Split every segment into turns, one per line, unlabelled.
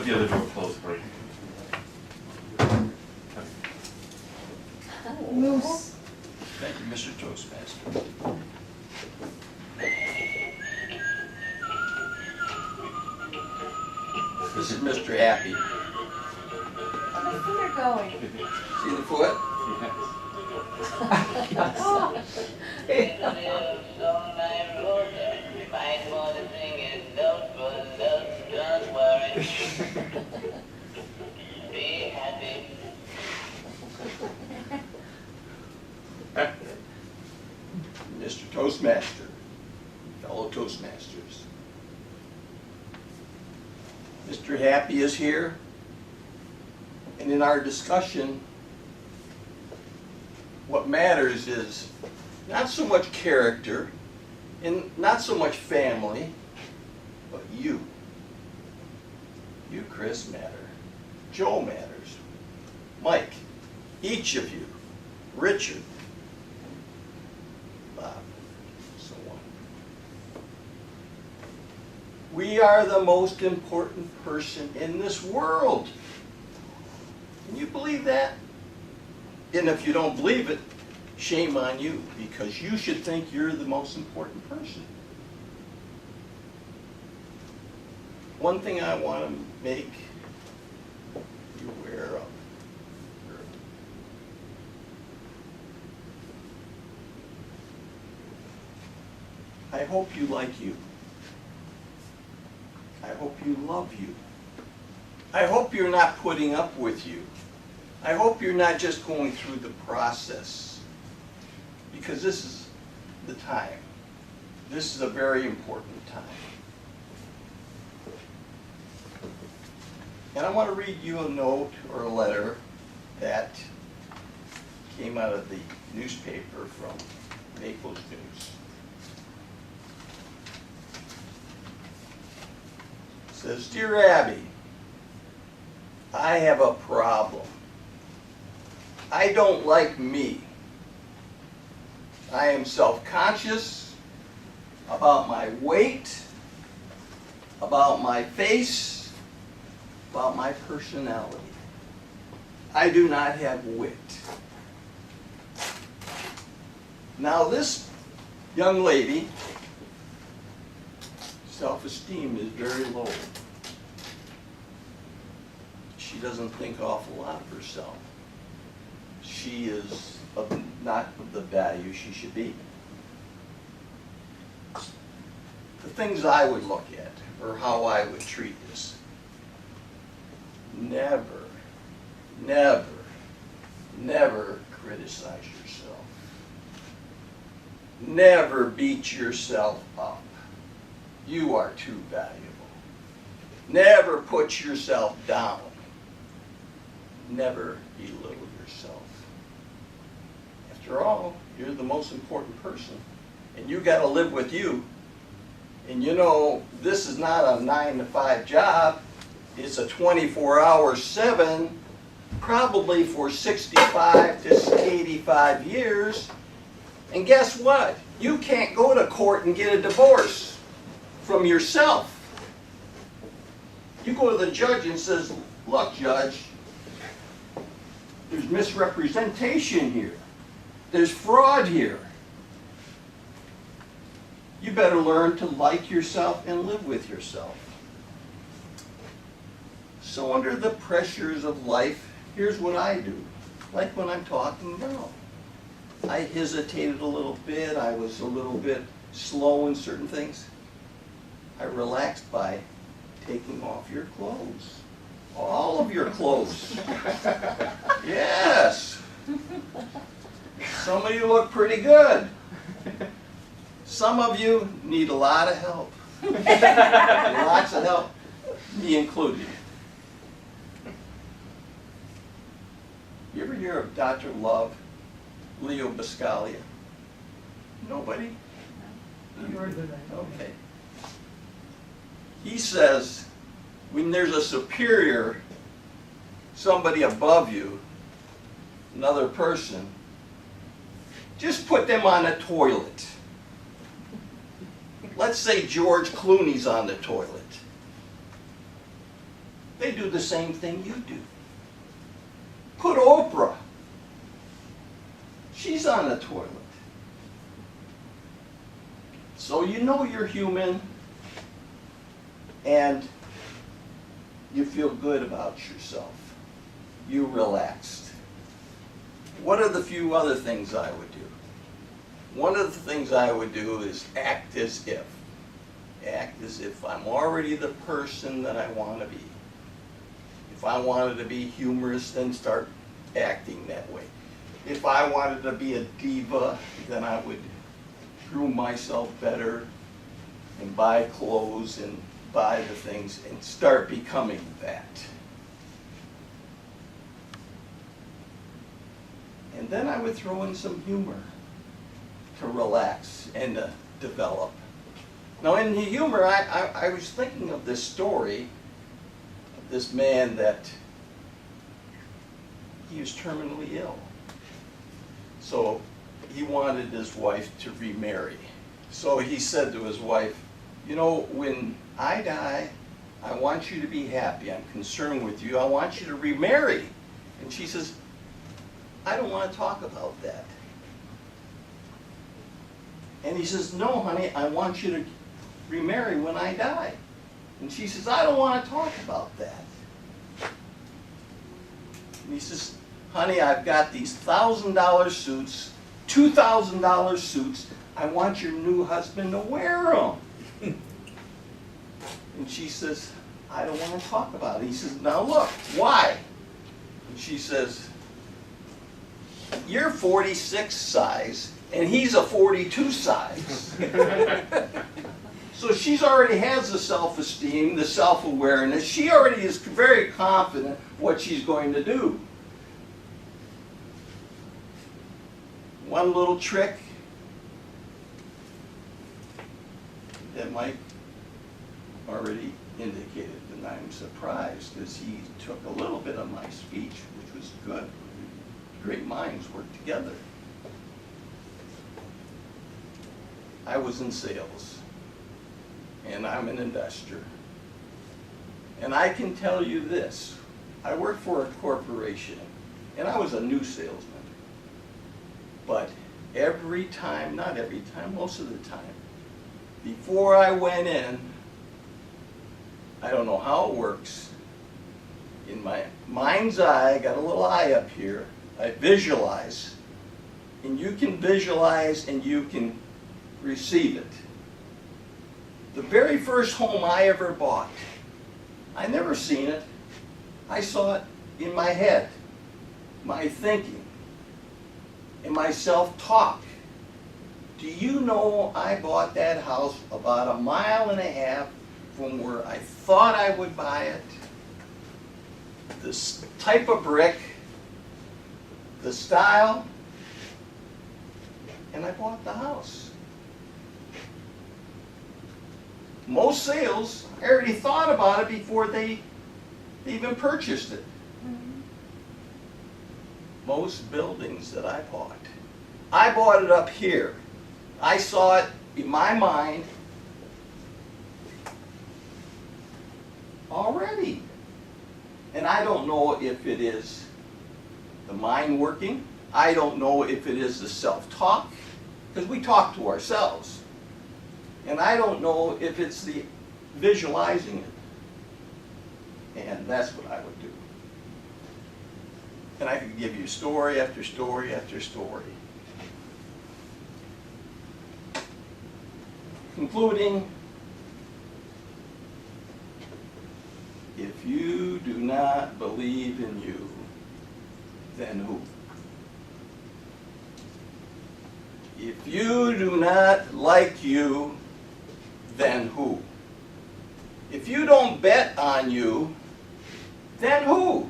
the other door closed for you.
Moose.
Thank you, Mr. Toastmaster. This is Mr. Happy.
My feet are going.
See the foot? Mr. Toastmaster, fellow Toastmasters. Mr. Happy is here, and in our discussion, what matters is not so much character and not so much family, but you. You, Chris, matter. Joe matters. Mike, each of you. Richard, Bob, so on. We are the most important person in this world. Can you believe that? And if you don't believe it, shame on you, because you should think you're the most important person. One thing I want to make you aware of. I hope you like you. I hope you love you. I hope you're not putting up with you. I hope you're not just going through the process, because this is the time. This is a very important time. And I want to read you a note or a letter that came out of the newspaper from Naples News. It says, "Dear Abby, I have a problem. I don't like me. I am self-conscious about my weight, about my face, about my personality. I do not have wit." Now this young lady, self-esteem is very low. She doesn't think an awful lot of herself. She is not of the value she should be. The things I would look at, or how I would treat this: never, never, never criticize yourself. Never beat yourself up. You are too valuable. Never put yourself down. Never belittle yourself. After all, you're the most important person, and you got to live with you. And you know, this is not a 9-to-5 job. It's a 24-hour-7, probably for 65 to 85 years. And guess what? You can't go to court and get a divorce from yourself. You go to the judge and says, "Look, judge, there's misrepresentation here. There's fraud here. You better learn to like yourself and live with yourself." So under the pressures of life, here's what I do. Like when I'm talking now. I hesitated a little bit. I was a little bit slow in certain things. I relaxed by taking off your clothes. All of your clothes. Yes. Some of you look pretty good. Some of you need a lot of help. Lots of help, me included. You ever hear of Dr. Love, Leo Buscaglia? Nobody? Okay. He says, when there's a superior, somebody above you, another person, just put them on a toilet. Let's say George Clooney's on the toilet. They do the same thing you do. Put Oprah. She's on the toilet. So you know you're human and you feel good about yourself. You relaxed. What are the few other things I would do? One of the things I would do is act as if. Act as if I'm already the person that I want to be. If I wanted to be humorous, then start acting that way. If I wanted to be a diva, then I would groom myself better and buy clothes and buy the things and start becoming that. And then I would throw in some humor to relax and to develop. Now in the humor, I was thinking of this story of this man that he was terminally ill. So he wanted his wife to remarry. So he said to his wife, you know, when I die, I want you to be happy. I'm concerned with you. I want you to remarry. And she says, I don't want to talk about that. And he says, no, honey, I want you to remarry when I die. And she says, I don't want to talk about that. And he says, honey, I've got these $1,000 suits, $2,000 suits. I want your new husband to wear them. And she says, I don't want to talk about it. He says, now look, why? And she says, you're 46 size, and he's a 42 size. So she's already has the self-esteem, the self-awareness. She already is very confident what she's going to do. One little trick that Mike already indicated, and I'm surprised, is he took a little bit of my speech, which was good. Great minds work together. I was in sales, and I'm an investor. And I can tell you this, I worked for a corporation, and I was a new salesman. But every time, not every time, most of the time, before I went in, I don't know how it works, in my mind's eye, I got a little eye up here, I visualize, and you can visualize and you can receive it. The very first home I ever bought, I never seen it, I saw it in my head, my thinking, and my self-talk. Do you know I bought that house about 1.5 miles from where I thought I would buy it? This type of brick, the style, and I bought the house. Most sales, I already thought about it before they even purchased it. Most buildings that I bought it up here. I saw it in my mind already. And I don't know if it is the mind working. I don't know if it is the self-talk, because we talk to ourselves. And I don't know if it's the visualizing it. And that's what I would do. And I could give you story after story after story. Concluding, if you do not believe in you, then who? If you do not like you, then who? If you don't bet on you, then who?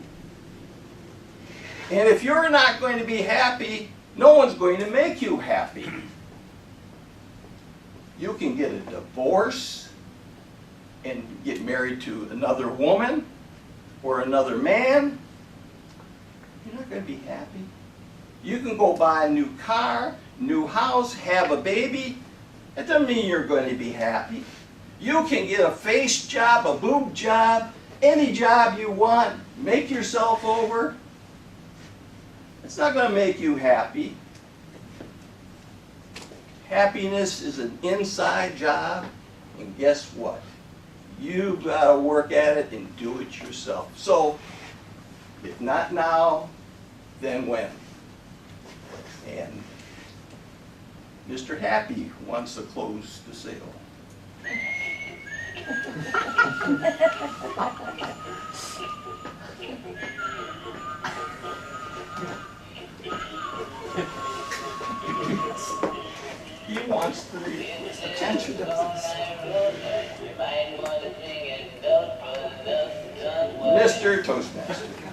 And if you're not going to be happy, no one's going to make you happy. You can get a divorce and get married to another woman or another man. You're not going to be happy. You can go buy a new car, new house, have a baby. That doesn't mean you're going to be happy. You can get a face job, a boob job, any job you want, make yourself over. It's not going to make you happy. Happiness is an inside job, and guess what? You've got to work at it and do it yourself. So, if not now, then when? And Mr. Happy wants to close the sale. He wants the attention of this. Mr. Toastmaster.